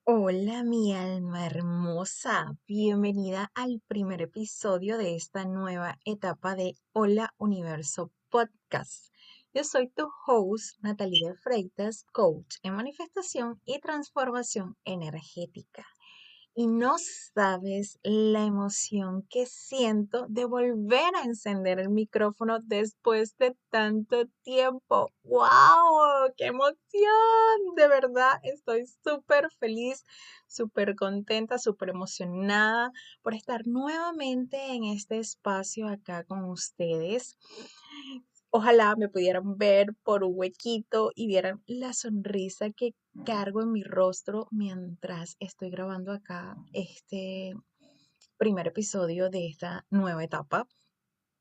Hola, mi alma hermosa. Bienvenida al primer episodio de esta nueva etapa de Hola Universo Podcast. Yo soy tu host, Natalie de Freitas, coach en manifestación y transformación energética. Y no sabes la emoción que siento de volver a encender el micrófono después de tanto tiempo. ¡Wow! ¡Qué emoción! De verdad, estoy súper feliz, súper contenta, súper emocionada por estar nuevamente en este espacio acá con ustedes. Ojalá me pudieran ver por un huequito y vieran la sonrisa que cargo en mi rostro mientras estoy grabando acá este primer episodio de esta nueva etapa.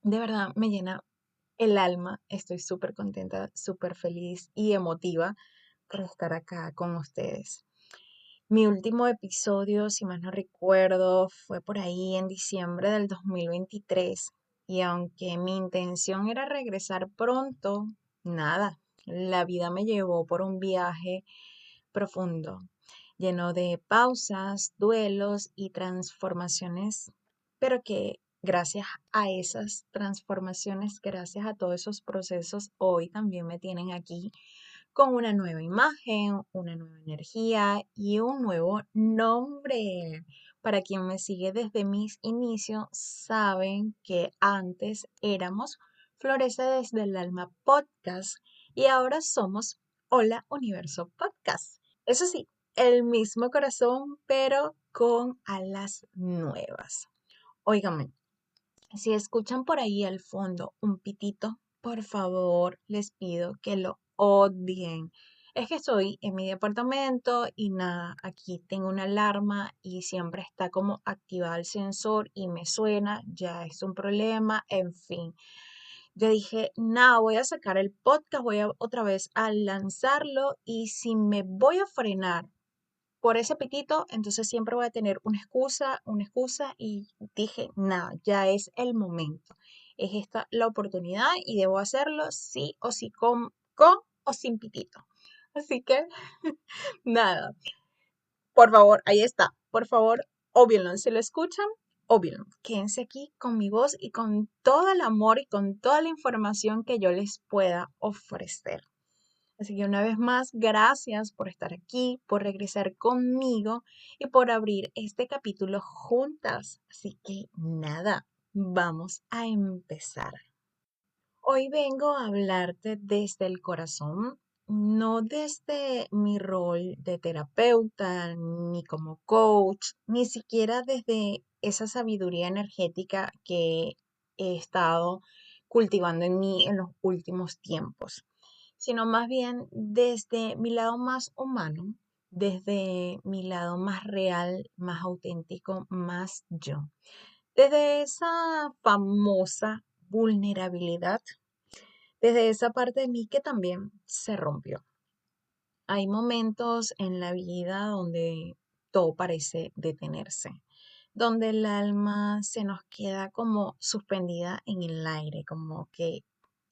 De verdad me llena el alma. Estoy súper contenta, súper feliz y emotiva por estar acá con ustedes. Mi último episodio, si mal no recuerdo, fue por ahí en diciembre del 2023 y aunque mi intención era regresar pronto, nada, la vida me llevó por un viaje profundo, lleno de pausas, duelos y transformaciones, pero que gracias a esas transformaciones, gracias a todos esos procesos, hoy también me tienen aquí con una nueva imagen, una nueva energía y un nuevo nombre. Para quien me sigue desde mis inicios, saben que antes éramos Florece desde el Alma Podcast y ahora somos Hola Universo Podcast. Eso sí, el mismo corazón, pero con alas nuevas. Óigame, si escuchan por ahí al fondo un pitito, por favor les pido que lo odien. Es que estoy en mi departamento y nada, aquí tengo una alarma y siempre está como activado el sensor y me suena, ya es un problema, en fin. Yo dije, nada, voy a sacar el podcast, voy a otra vez a lanzarlo y si me voy a frenar por ese pitito, entonces siempre voy a tener una excusa y dije, nada, ya es el momento. Es esta la oportunidad y debo hacerlo sí o sí, con o sin pitito. Así que, nada, por favor, ahí está. Por favor, óbvienlo. Si lo escuchan, óbvienlo. Quédense aquí con mi voz y con todo el amor y con toda la información que yo les pueda ofrecer. Así que una vez más, gracias por estar aquí, por regresar conmigo y por abrir este capítulo juntas. Así que nada, vamos a empezar. Hoy vengo a hablarte desde el corazón, no desde mi rol de terapeuta, ni como coach, ni siquiera desde esa sabiduría energética que he estado cultivando en mí en los últimos tiempos, sino más bien desde mi lado más humano, desde mi lado más real, más auténtico, más yo. Desde esa famosa vulnerabilidad, desde esa parte de mí que también se rompió. Hay momentos en la vida donde todo parece detenerse, donde el alma se nos queda como suspendida en el aire, como que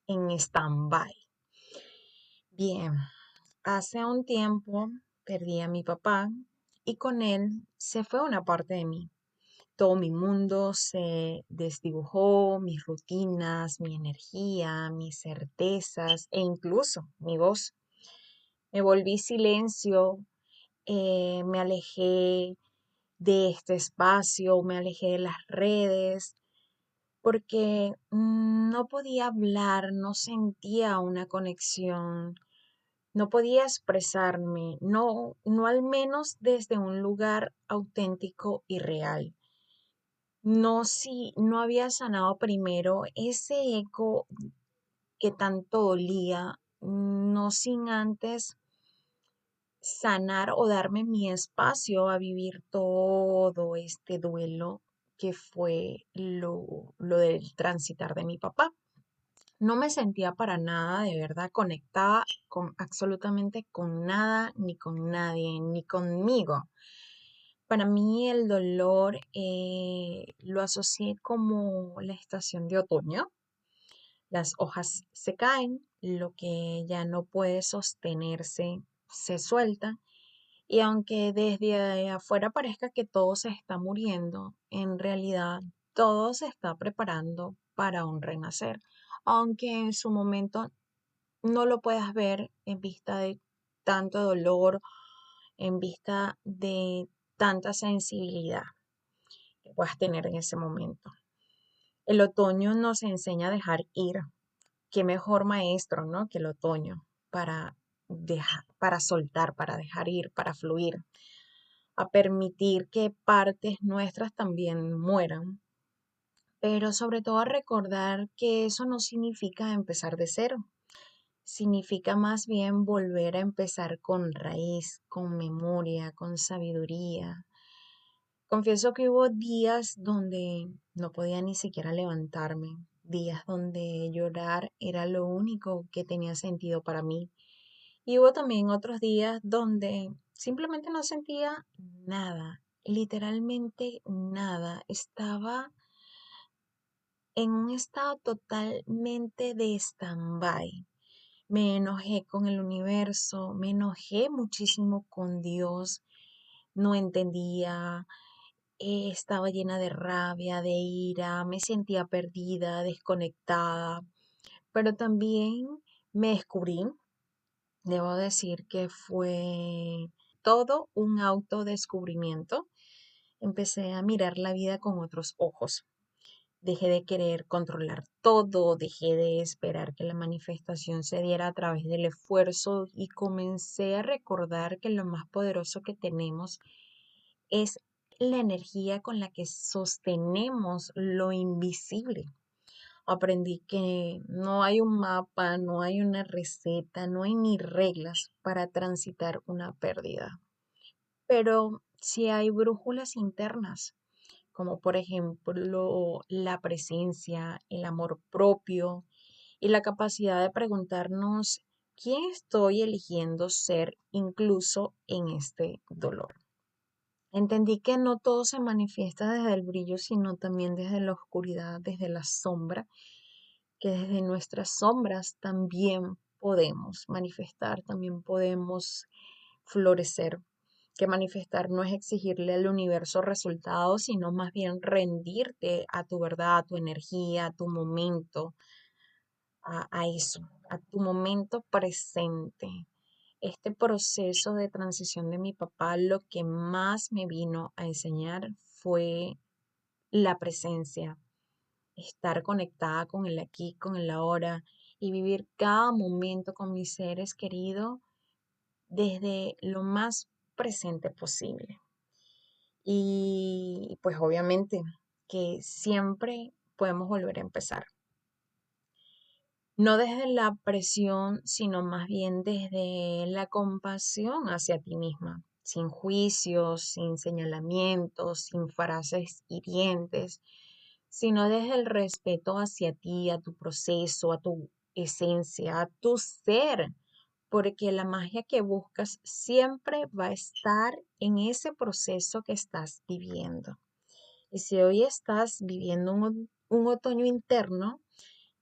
en stand-by. Bien, hace un tiempo perdí a mi papá y con él se fue una parte de mí. Todo mi mundo se desdibujó, mis rutinas, mi energía, mis certezas e incluso mi voz. Me volví silencio, me alejé de este espacio, me alejé de las redes, porque no podía hablar, no sentía una conexión, no podía expresarme, no al menos desde un lugar auténtico y real. No, si no había sanado primero ese eco que tanto dolía, no sin antes sanar o darme mi espacio a vivir todo este duelo que fue lo del transitar de mi papá. No me sentía para nada de verdad conectada con absolutamente con nada, ni con nadie, ni conmigo. Para mí el dolor lo asocié como la estación de otoño. Las hojas se caen, lo que ya no puede sostenerse se suelta Y aunque desde afuera parezca que todo se está muriendo, en realidad todo se está preparando para un renacer. Aunque en su momento no lo puedas ver en vista de tanto dolor, en vista de tanta sensibilidad que puedas tener en ese momento. El otoño nos enseña a dejar ir. Qué mejor maestro, ¿no? Que el otoño para dejar, para soltar, para dejar ir, para fluir, a permitir que partes nuestras también mueran, pero sobre todo a recordar que eso no significa empezar de cero. Significa más bien volver a empezar con raíz, con memoria, con sabiduría. Confieso que hubo días donde no podía ni siquiera levantarme, días donde llorar era lo único que tenía sentido para mí. Y hubo también otros días donde simplemente no sentía nada, literalmente nada. Estaba en un estado totalmente de stand-by. Me enojé con el universo, me enojé muchísimo con Dios, no entendía, estaba llena de rabia, de ira, me sentía perdida, desconectada, pero también me descubrí, debo decir que fue todo un autodescubrimiento. Empecé a mirar la vida con otros ojos. Dejé de querer controlar todo, dejé de esperar que la manifestación se diera a través del esfuerzo y comencé a recordar que lo más poderoso que tenemos es la energía con la que sostenemos lo invisible. Aprendí que no hay un mapa, no hay una receta, no hay ni reglas para transitar una pérdida, pero sí hay brújulas internas, como por ejemplo la presencia, el amor propio y la capacidad de preguntarnos quién estoy eligiendo ser incluso en este dolor. Entendí que no todo se manifiesta desde el brillo, sino también desde la oscuridad, desde la sombra, que desde nuestras sombras también podemos manifestar, también podemos florecer, que manifestar no es exigirle al universo resultados, sino más bien rendirte a tu verdad, a tu energía, a tu momento, a eso, a tu momento presente. Este proceso de transición de mi papá, lo que más me vino a enseñar fue la presencia, estar conectada con el aquí, con el ahora y vivir cada momento con mis seres queridos desde lo más presente posible. Y pues obviamente que siempre podemos volver a empezar. No desde la presión, sino más bien desde la compasión hacia ti misma, sin juicios, sin señalamientos, sin frases hirientes, sino desde el respeto hacia ti, a tu proceso, a tu esencia, a tu ser, porque la magia que buscas siempre va a estar en ese proceso que estás viviendo. Y si hoy estás viviendo un otoño interno,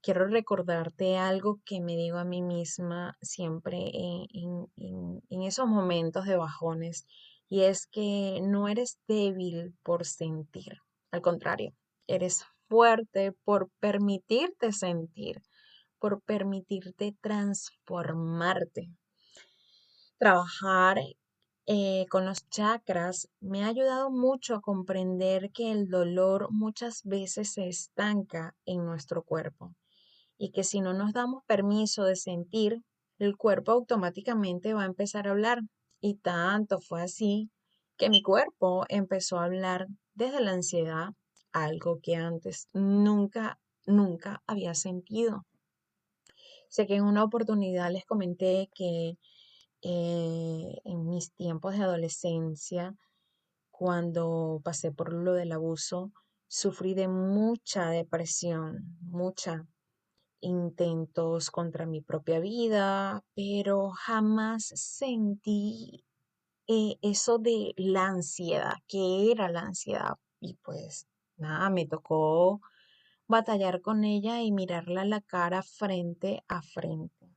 quiero recordarte algo que me digo a mí misma siempre en esos momentos de bajones, y es que no eres débil por sentir, al contrario, eres fuerte por permitirte sentir, por permitirte transformarte. Trabajar con los chakras me ha ayudado mucho a comprender que el dolor muchas veces se estanca en nuestro cuerpo y que si no nos damos permiso de sentir, el cuerpo automáticamente va a empezar a hablar. Y tanto fue así que mi cuerpo empezó a hablar desde la ansiedad, algo que antes nunca había sentido. Sé que en una oportunidad les comenté que en mis tiempos de adolescencia, cuando pasé por lo del abuso, sufrí de mucha depresión, mucha intentos contra mi propia vida, pero jamás sentí eso de la ansiedad, que era la ansiedad. Y pues nada, me tocó batallar con ella y mirarla a la cara frente a frente.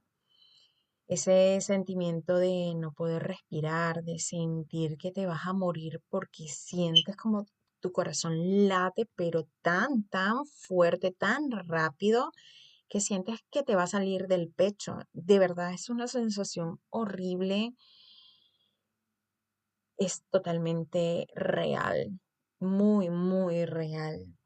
ese sentimiento de no poder respirar, de sentir que te vas a morir porque sientes como tu corazón late, pero tan fuerte, tan rápido, que sientes que te va a salir del pecho. De verdad es una sensación horrible, es totalmente real, muy real.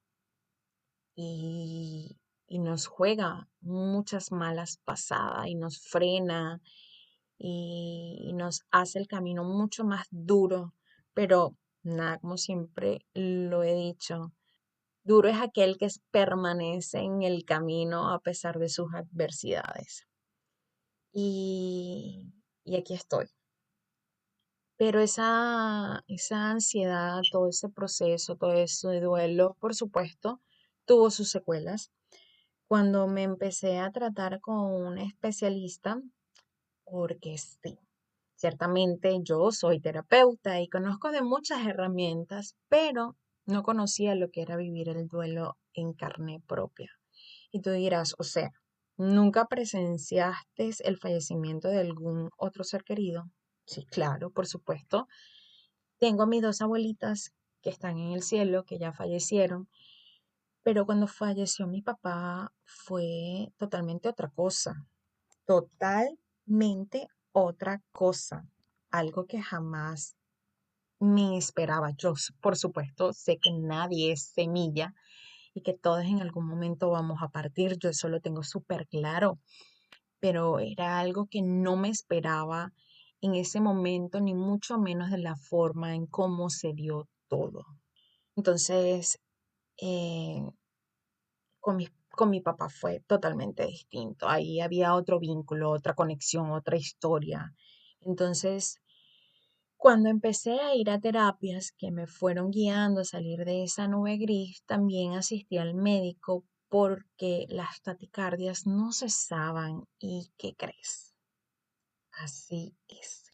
Y, y nos juega muchas malas pasadas y nos frena y nos hace el camino mucho más duro, pero nada, como siempre lo he dicho, duro es aquel que permanece en el camino a pesar de sus adversidades. Y, y aquí estoy. Pero esa ansiedad, todo ese proceso, todo ese duelo, por supuesto, tuvo sus secuelas. Cuando me empecé a tratar con un especialista, porque sí, ciertamente yo soy terapeuta y conozco de muchas herramientas, pero no conocía lo que era vivir el duelo en carne propia. Y tú dirás, o sea, ¿nunca presenciaste el fallecimiento de algún otro ser querido? Sí, claro, por supuesto. Tengo a mis dos abuelitas que están en el cielo, que ya fallecieron, pero cuando falleció mi papá fue totalmente otra cosa, totalmente otra cosa, algo que jamás me esperaba. Yo, por supuesto, sé que nadie es semilla y que todos en algún momento vamos a partir, yo eso lo tengo súper claro, pero era algo que no me esperaba en ese momento, ni mucho menos de la forma en cómo se dio todo. Entonces, eh, con mi papá fue totalmente distinto. Ahí había otro vínculo, otra conexión, otra historia. Entonces, cuando empecé a ir a terapias que me fueron guiando a salir de esa nube gris, también asistí al médico porque las taticardias no cesaban. ¿Y qué crees? Así es.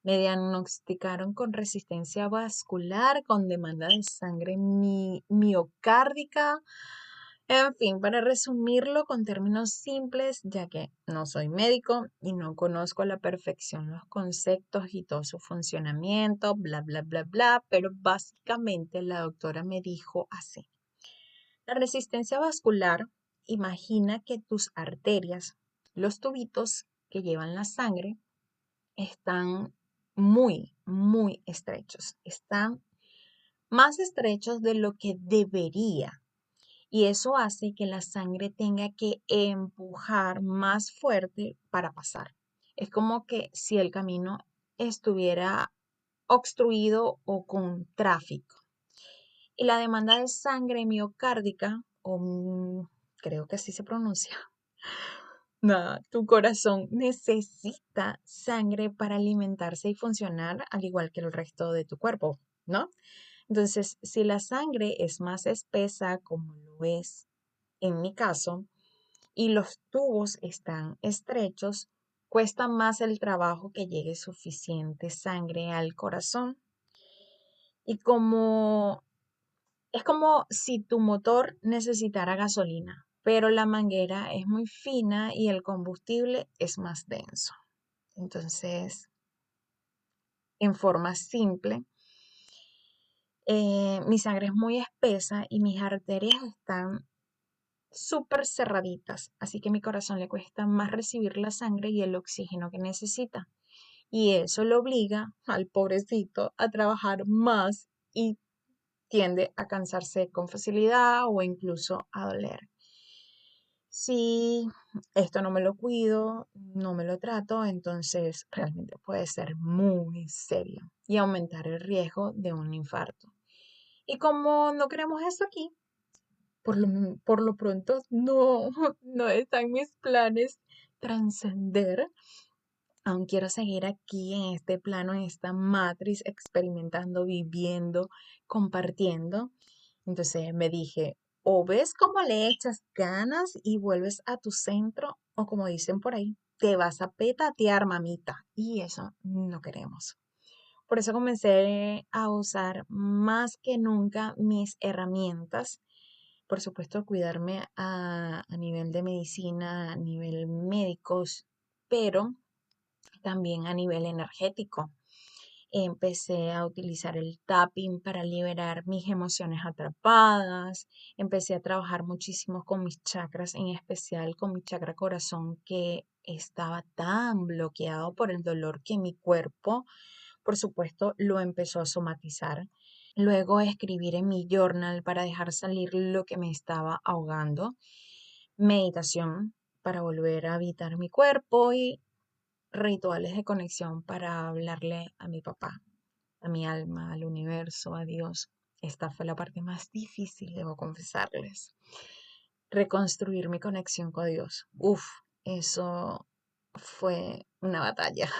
Me diagnosticaron con resistencia vascular, con demanda de sangre miocárdica. En fin, para resumirlo con términos simples, ya que no soy médico y no conozco a la perfección los conceptos y todo su funcionamiento, bla, pero básicamente la doctora me dijo así. La resistencia vascular, imagina que tus arterias, los tubitos que llevan la sangre, están muy estrechos. Están más estrechos de lo que debería. Y eso hace que la sangre tenga que empujar más fuerte para pasar. Es como que si el camino estuviera obstruido o con tráfico. Y la demanda de sangre miocárdica, creo que así se pronuncia, nada, tu corazón necesita sangre para alimentarse y funcionar al igual que el resto de tu cuerpo, ¿no? Entonces, si la sangre es más espesa, como lo es en mi caso, y los tubos están estrechos, cuesta más el trabajo que llegue suficiente sangre al corazón. Y como es como si tu motor necesitara gasolina, pero la manguera es muy fina y el combustible es más denso. Entonces, en forma simple, mi sangre es muy espesa y mis arterias están súper cerraditas, así que a mi corazón le cuesta más recibir la sangre y el oxígeno que necesita. Y eso lo obliga al pobrecito a trabajar más y tiende a cansarse con facilidad o incluso a doler. Si esto no me lo cuido, no me lo trato, entonces realmente puede ser muy serio y aumentar el riesgo de un infarto. Y como no queremos eso aquí, por lo pronto no, no está en mis planes trascender. Aún quiero seguir aquí en este plano, en esta matriz, experimentando, viviendo, compartiendo. Entonces me dije, o ves cómo le echas ganas y vuelves a tu centro, o como dicen por ahí, te vas a petatear, mamita. Y eso no queremos. Por eso comencé a usar más que nunca mis herramientas. Por supuesto, cuidarme a nivel de medicina, a nivel médicos, pero también a nivel energético. Empecé a utilizar el tapping para liberar mis emociones atrapadas. Empecé a trabajar muchísimo con mis chakras, en especial con mi chakra corazón, que estaba tan bloqueado por el dolor que mi cuerpo, por supuesto, lo empezó a somatizar. Luego escribir en mi journal para dejar salir lo que me estaba ahogando. Meditación para volver a habitar mi cuerpo y rituales de conexión para hablarle a mi papá, a mi alma, al universo, a Dios. Esta fue la parte más difícil, debo confesarles. Reconstruir mi conexión con Dios. Uf, eso fue una batalla,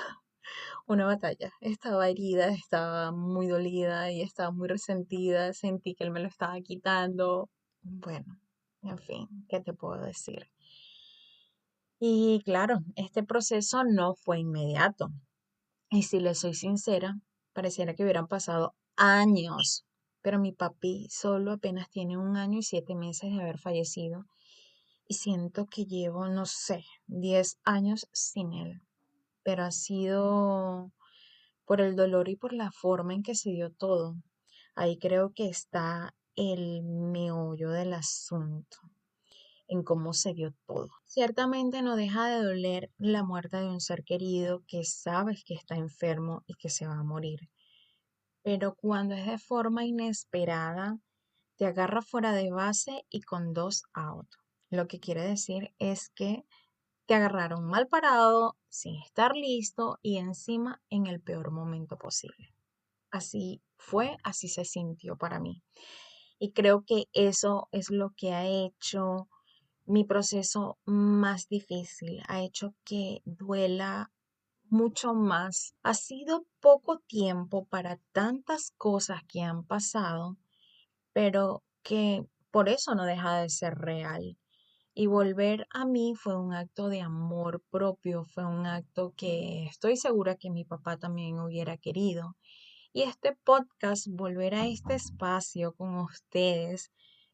una batalla. Estaba herida, estaba muy dolida y estaba muy resentida. Sentí que él me lo estaba quitando. Bueno, en fin, ¿qué te puedo decir? Y claro, este proceso no fue inmediato. Y si le soy sincera, pareciera que hubieran pasado años, pero mi papi solo apenas tiene 1 año y 7 meses de haber fallecido y siento que llevo, no sé, 10 años sin él, pero ha sido por el dolor y por la forma en que se dio todo. Ahí creo que está el meollo del asunto, en cómo se dio todo. Ciertamente no deja de doler la muerte de un ser querido que sabes que está enfermo y que se va a morir, pero cuando es de forma inesperada, te agarra fuera de base y con 2 out. Lo que quiere decir es que te agarraron mal parado, sin estar listo y encima en el peor momento posible. Así fue, así se sintió para mí. Y creo que eso es lo que ha hecho mi proceso más difícil, ha hecho que duela mucho más. Ha sido poco tiempo para tantas cosas que han pasado, pero que por eso no deja de ser real. Y volver a mí fue un acto de amor propio, fue un acto que estoy segura que mi papá también hubiera querido. Y este podcast, volver a este espacio con ustedes,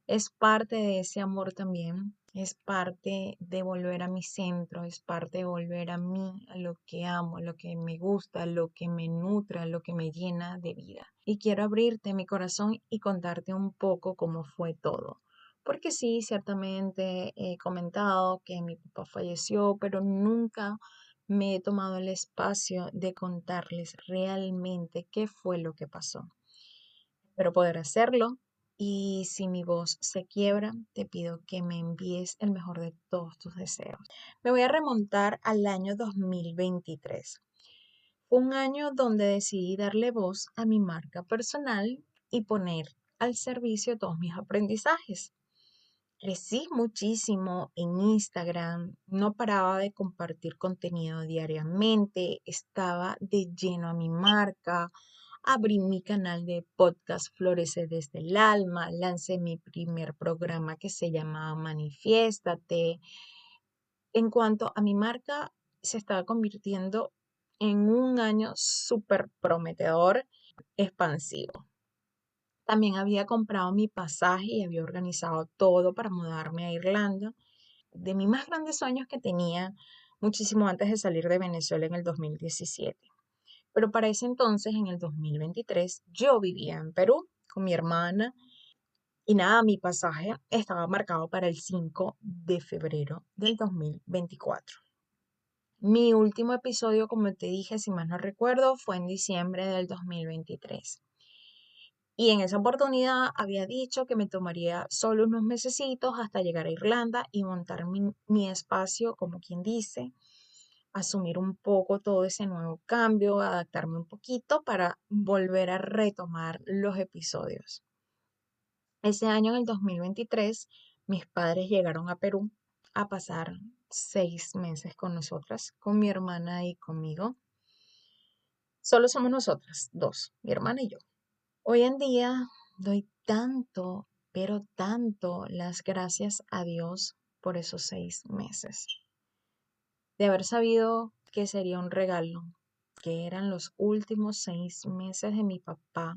es parte de ese amor también, es parte de volver a mi centro, es parte de volver a mí, a lo que amo, a lo que me gusta, a lo que me nutre, a lo que me llena de vida. Y quiero abrirte mi corazón y contarte un poco cómo fue todo. Porque sí, ciertamente he comentado que mi papá falleció, pero nunca me he tomado el espacio de contarles realmente qué fue lo que pasó. Espero poder hacerlo y si mi voz se quiebra, te pido que me envíes el mejor de todos tus deseos. Me voy a remontar al año 2023. Fue un año donde decidí darle voz a mi marca personal y poner al servicio todos mis aprendizajes. Crecí muchísimo en Instagram, no paraba de compartir contenido diariamente, estaba de lleno a mi marca, abrí mi canal de podcast Florece desde el alma, lancé mi primer programa que se llamaba Manifiéstate. En cuanto a mi marca, se estaba convirtiendo en un año súper prometedor, expansivo. También había comprado mi pasaje y había organizado todo para mudarme a Irlanda. De mis más grandes sueños que tenía muchísimo antes de salir de Venezuela en el 2017. Pero para ese entonces, en el 2023, yo vivía en Perú con mi hermana y nada, mi pasaje estaba marcado para el 5 de febrero del 2024. Mi último episodio, como te dije, si mal no recuerdo, fue en diciembre del 2023. Y en esa oportunidad había dicho que me tomaría solo unos mesecitos hasta llegar a Irlanda y montar mi espacio, como quien dice, asumir un poco todo ese nuevo cambio, adaptarme un poquito para volver a retomar los episodios. Ese año, en el 2023, mis padres llegaron a Perú a pasar 6 meses con nosotras, con mi hermana y conmigo. Solo somos nosotras, dos, mi hermana y yo. Hoy en día doy tanto, pero tanto las gracias a Dios por esos 6 meses. De haber sabido que sería un regalo, que eran los últimos 6 meses de mi papá,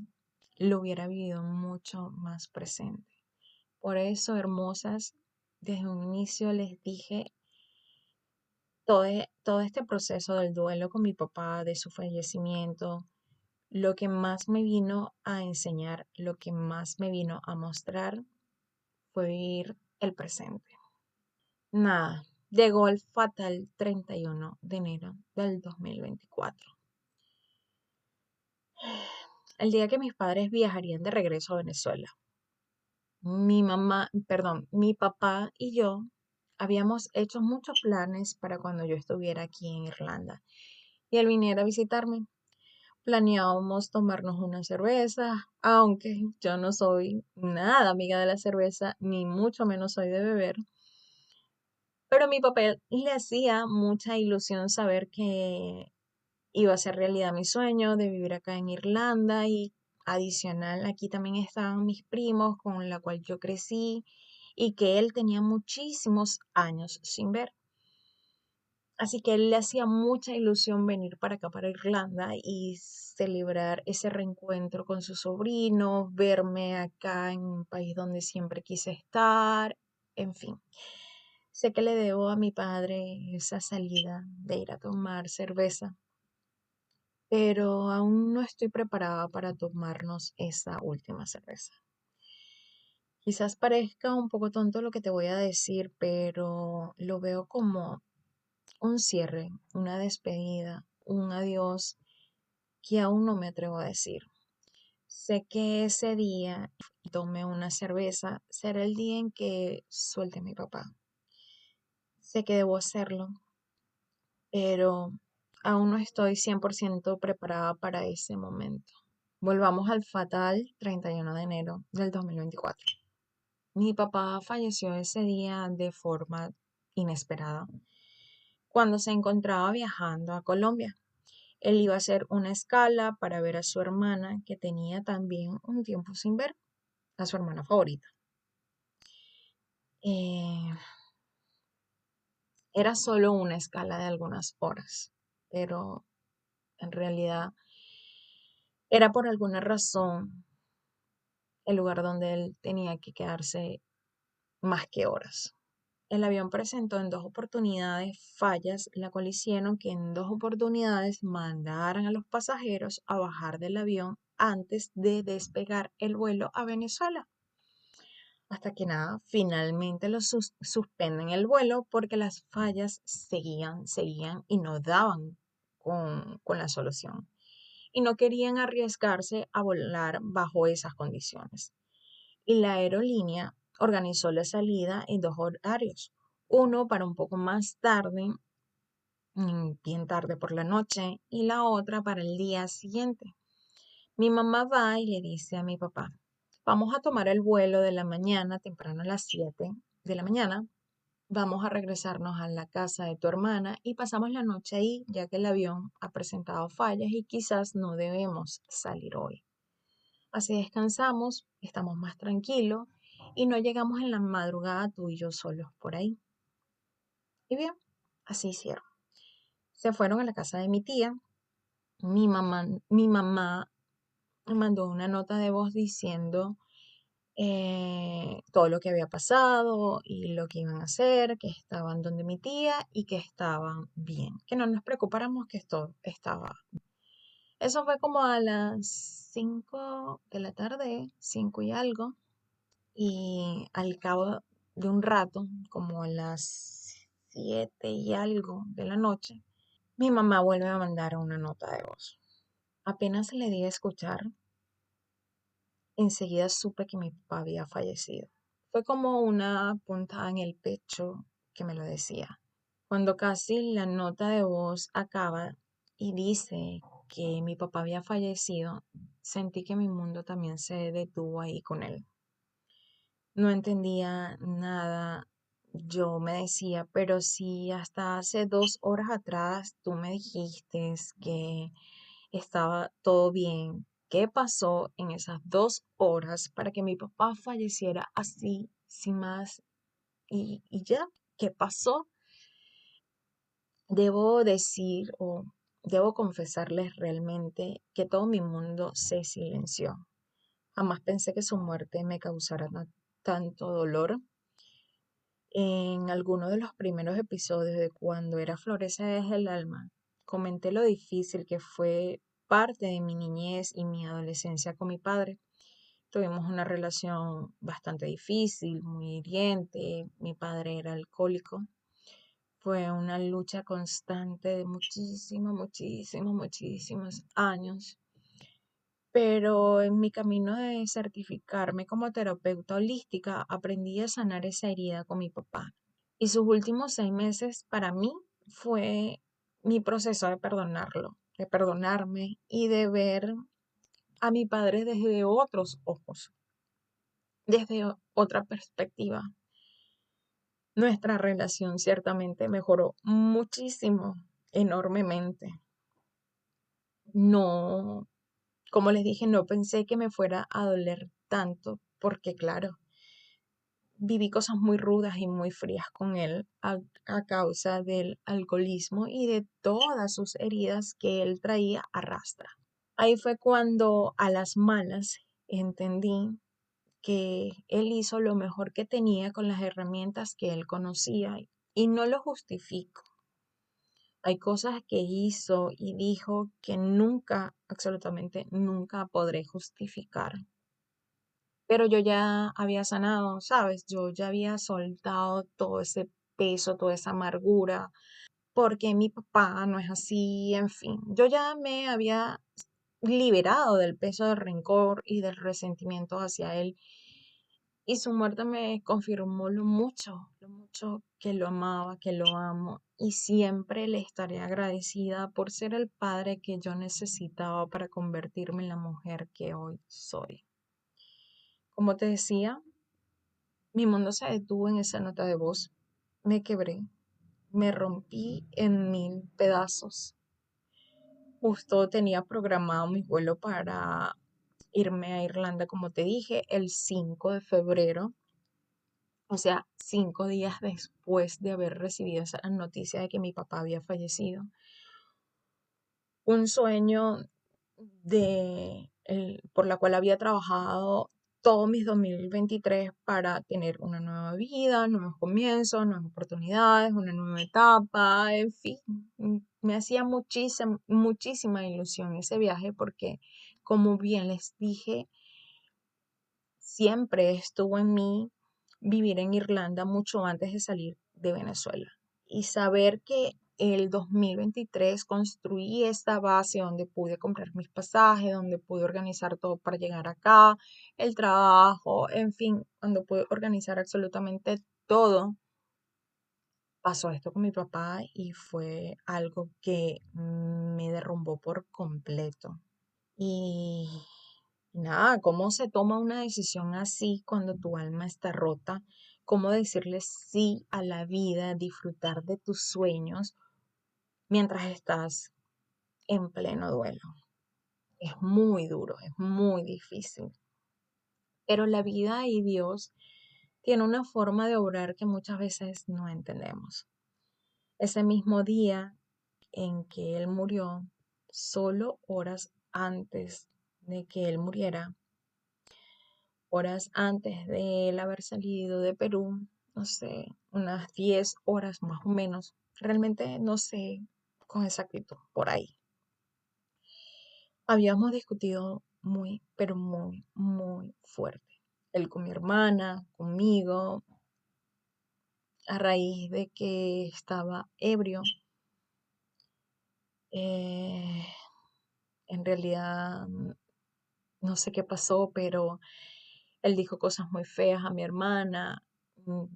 lo hubiera vivido mucho más presente. Por eso, hermosas, desde un inicio les dije, todo este proceso del duelo con mi papá, de su fallecimiento, lo que más me vino a enseñar, lo que más me vino a mostrar fue vivir el presente. Nada, llegó el fatal 31 de enero del 2024, el día que mis padres viajarían de regreso a Venezuela. Mi papá y yo habíamos hecho muchos planes para cuando yo estuviera aquí en Irlanda y él viniera a visitarme. Planeábamos tomarnos una cerveza, aunque yo no soy nada amiga de la cerveza, ni mucho menos soy de beber. Pero a mi papá le hacía mucha ilusión saber que iba a ser realidad mi sueño de vivir acá en Irlanda y adicional aquí también estaban mis primos con la cual yo crecí y que él tenía muchísimos años sin ver. Así que a él le hacía mucha ilusión venir para acá, para Irlanda y celebrar ese reencuentro con sus sobrinos, verme acá en un país donde siempre quise estar, en fin. Sé que le debo a mi padre esa salida de ir a tomar cerveza, pero aún no estoy preparada para tomarnos esa última cerveza. Quizás parezca un poco tonto lo que te voy a decir, pero lo veo como un cierre, una despedida, un adiós que aún no me atrevo a decir. Sé que ese día tome una cerveza será el día en que suelte a mi papá. Sé que debo hacerlo, pero aún no estoy 100% preparada para ese momento. Volvamos al fatal 31 de enero del 2024. Mi papá falleció ese día de forma inesperada cuando se encontraba viajando a Colombia. Él iba a hacer una escala para ver a su hermana, que tenía también un tiempo sin ver, a su hermana favorita. Eh, Era solo una escala de algunas horas, pero en realidad era por alguna razón el lugar donde él tenía que quedarse más que horas. El avión presentó en dos oportunidades fallas, la cual hicieron que en dos oportunidades mandaran a los pasajeros a bajar del avión antes de despegar el vuelo a Venezuela. Hasta que nada, finalmente suspenden el vuelo porque las fallas seguían y no daban con la solución. Y no querían arriesgarse a volar bajo esas condiciones. Y la aerolínea organizó la salida en dos horarios. Uno para un poco más tarde, bien tarde por la noche, y la otra para el día siguiente. Mi mamá va y le dice a mi papá, vamos a tomar el vuelo de la mañana, temprano a las 7 de la mañana, vamos a regresarnos a la casa de tu hermana y pasamos la noche ahí, ya que el avión ha presentado fallas y quizás no debemos salir hoy. Así descansamos, estamos más tranquilos y no llegamos en la madrugada tú y yo solos por ahí. Y bien, así hicieron. Se fueron a la casa de mi tía. Mi mamá me mandó una nota de voz diciendo todo lo que había pasado y lo que iban a hacer, que estaban donde mi tía y que estaban bien, que no nos preocupáramos que esto estaba. Eso fue como a las 5 de la tarde, 5 y algo, y al cabo de un rato, como a las 7 y algo de la noche, mi mamá vuelve a mandar una nota de voz. Apenas le di a escuchar, enseguida supe que mi papá había fallecido. Fue como una puntada en el pecho que me lo decía. Cuando casi la nota de voz acaba y dice que mi papá había fallecido, sentí que mi mundo también se detuvo ahí con él. No entendía nada. Yo me decía, pero si hasta hace 2 horas atrás tú me dijiste que estaba todo bien, ¿qué pasó en esas 2 horas para que mi papá falleciera así, sin más? Y ya, ¿qué pasó? Debo decir o debo confesarles realmente que todo mi mundo se silenció. Jamás pensé que su muerte me causara tanto dolor. En alguno de los primeros episodios de Cuando era Florece es el alma, comenté lo difícil que fue parte de mi niñez y mi adolescencia con mi padre. Tuvimos una relación bastante difícil, muy hiriente. Mi padre era alcohólico. Fue una lucha constante de muchísimos años. Pero en mi camino de certificarme como terapeuta holística, aprendí a sanar esa herida con mi papá. Y sus últimos 6 meses para mí fue mi proceso de perdonarlo, de perdonarme y de ver a mi padre desde otros ojos, desde otra perspectiva. Nuestra relación ciertamente mejoró muchísimo, enormemente. No, como les dije, no pensé que me fuera a doler tanto, porque claro, viví cosas muy rudas y muy frías con él a causa del alcoholismo y de todas sus heridas que él traía a rastra. Ahí fue cuando a las malas entendí que él hizo lo mejor que tenía con las herramientas que él conocía y no lo justifico. Hay cosas que hizo y dijo que nunca, absolutamente nunca podré justificar. Pero yo ya había sanado, ¿sabes? Yo ya había soltado todo ese peso, toda esa amargura, porque mi papá no es así, en fin. Yo ya me había liberado del peso del rencor y del resentimiento hacia él. Y su muerte me confirmó lo mucho que lo amaba, que lo amo. Y siempre le estaré agradecida por ser el padre que yo necesitaba para convertirme en la mujer que hoy soy. Como te decía, mi mundo se detuvo en esa nota de voz. Me quebré, me rompí en mil pedazos. Justo tenía programado mi vuelo para irme a Irlanda, como te dije, el 5 de febrero. O sea, 5 días después de haber recibido esa noticia de que mi papá había fallecido. Un sueño por la cual había trabajado todo mis 2023 para tener una nueva vida, nuevos comienzos, nuevas oportunidades, una nueva etapa, en fin. Me hacía muchísima ilusión ese viaje porque, como bien les dije, siempre estuvo en mí vivir en Irlanda mucho antes de salir de Venezuela y saber que el 2023 construí esta base donde pude comprar mis pasajes, donde pude organizar todo para llegar acá, el trabajo, en fin, cuando pude organizar absolutamente todo. Pasó esto con mi papá y fue algo que me derrumbó por completo. Y nada, ¿cómo se toma una decisión así cuando tu alma está rota? ¿Cómo decirle sí a la vida, disfrutar de tus sueños mientras estás en pleno duelo? Es muy duro, es muy difícil. Pero la vida y Dios tiene una forma de obrar que muchas veces no entendemos. Ese mismo día en que él murió, solo horas antes de que él muriera, horas antes de él haber salido de Perú, no sé, unas 10 horas más o menos, realmente no sé con exactitud, por ahí. Habíamos discutido muy, pero muy fuerte. Él con mi hermana, conmigo, a raíz de que estaba ebrio. Eh, en realidad no sé qué pasó, pero él dijo cosas muy feas a mi hermana,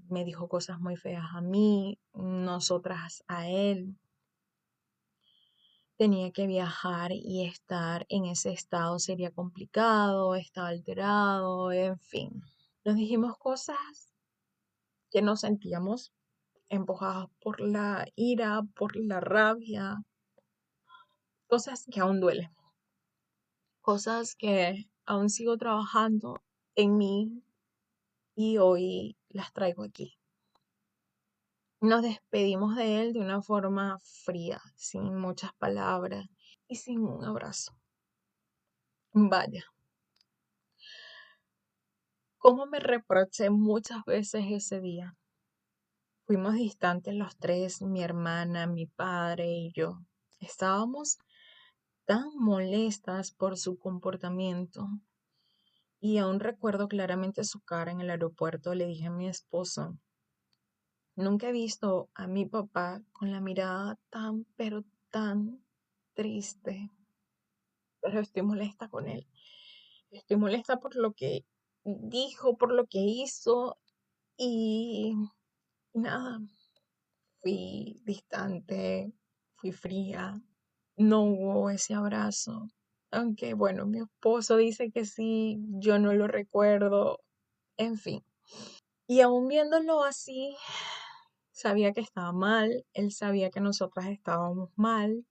me dijo cosas muy feas a mí, nosotras a él. Tenía que viajar y estar en ese estado sería complicado, estaba alterado, en fin. Nos dijimos cosas que nos sentíamos empujadas por la ira, por la rabia, cosas que aún duelen, cosas que aún sigo trabajando en mí y hoy las traigo aquí. Nos despedimos de él de una forma fría, sin muchas palabras y sin un abrazo. Vaya, cómo me reproché muchas veces ese día. fuimos distantes los tres, mi hermana, mi padre y yo. Estábamos tan molestas por su comportamiento y aún recuerdo claramente su cara en el aeropuerto. Le dije a mi esposo, nunca he visto a mi papá con la mirada tan, pero tan triste, pero estoy molesta con él. Estoy molesta por lo que dijo, por lo que hizo y nada, fui distante, fui fría, no hubo ese abrazo. Aunque bueno, mi esposo dice que sí, yo no lo recuerdo, en fin. Y aún viéndolo así, sabía que estaba mal, él sabía que nosotras estábamos mal,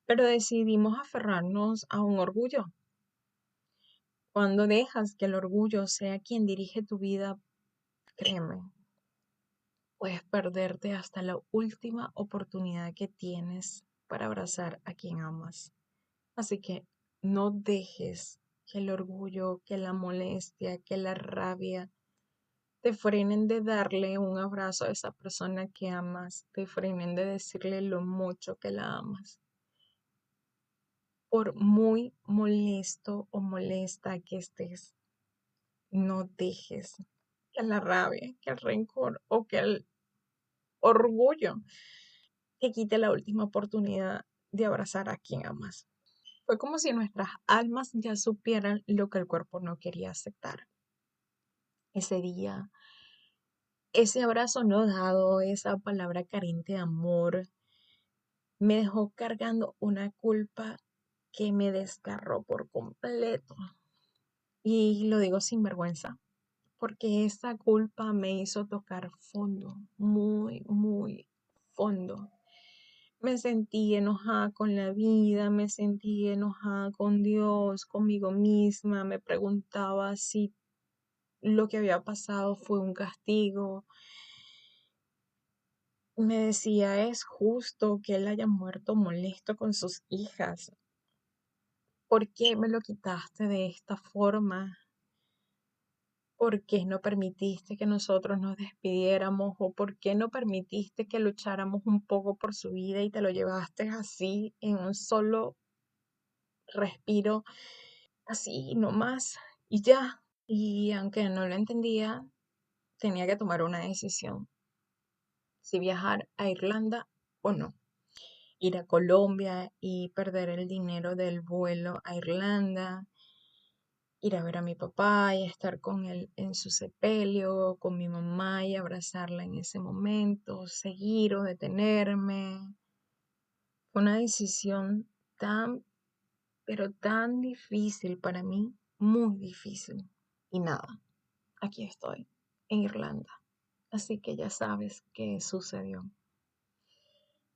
pero decidimos aferrarnos a un orgullo. Cuando dejas que el orgullo sea quien dirige tu vida, créeme, puedes perderte hasta la última oportunidad que tienes para abrazar a quien amas. Así que no dejes que el orgullo, que la molestia, que la rabia te frenen de darle un abrazo a esa persona que amas, te frenen de decirle lo mucho que la amas. Por muy molesto o molesta que estés, no dejes que la rabia, que el rencor o que el orgullo te quite la última oportunidad de abrazar a quien amas. Fue como si nuestras almas ya supieran lo que el cuerpo no quería aceptar. Ese día, ese abrazo no dado, esa palabra carente de amor, me dejó cargando una culpa que me desgarró por completo. Y lo digo sin vergüenza, porque esa culpa me hizo tocar fondo, muy, muy fondo. Me sentí enojada con la vida, me sentí enojada con Dios, conmigo misma, me preguntaba si lo que había pasado fue un castigo. Me decía, es justo que él haya muerto molesto con sus hijas. ¿Por qué me lo quitaste de esta forma? ¿Por qué no permitiste que nosotros nos despidiéramos? ¿O por qué no permitiste que lucháramos un poco por su vida y te lo llevaste así en un solo respiro, así nomás y ya? Y aunque no lo entendía, tenía que tomar una decisión, si viajar a Irlanda o no. Ir a Colombia y perder el dinero del vuelo a Irlanda, ir a ver a mi papá y estar con él en su sepelio, con mi mamá y abrazarla en ese momento, seguir o detenerme. Fue una decisión tan, pero tan difícil para mí, muy difícil. Y nada, aquí estoy, en Irlanda. Así que ya sabes qué sucedió.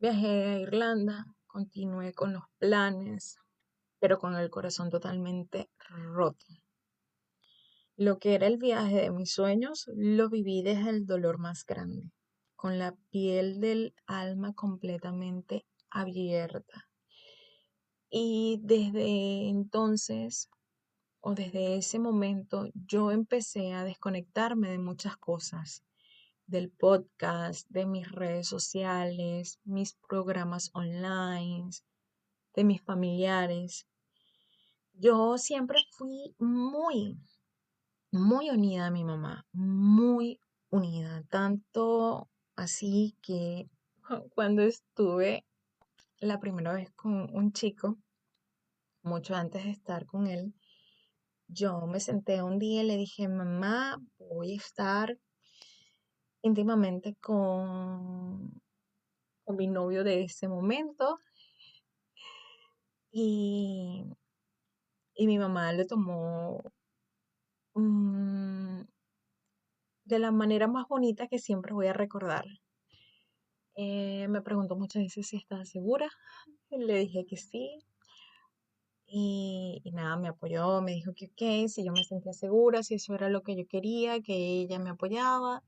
Viajé a Irlanda, continué con los planes, pero con el corazón totalmente roto. Lo que era el viaje de mis sueños, lo viví desde el dolor más grande, con la piel del alma completamente abierta. Y desde entonces, o desde ese momento, yo empecé a desconectarme de muchas cosas, del podcast, de mis redes sociales, mis programas online, de mis familiares. Yo siempre fui muy unida a mi mamá, muy unida, tanto así que cuando estuve la primera vez con un chico, mucho antes de estar con él, yo me senté un día y le dije, mamá, voy a estar íntimamente con mi novio de ese momento y, y mi mamá lo tomó mm, de la manera más bonita que siempre voy a recordar. Me preguntó muchas veces si estaba segura. Le dije que sí. Y nada, me apoyó, me dijo que ok, si yo me sentía segura, si eso era lo que yo quería, que ella me apoyaba.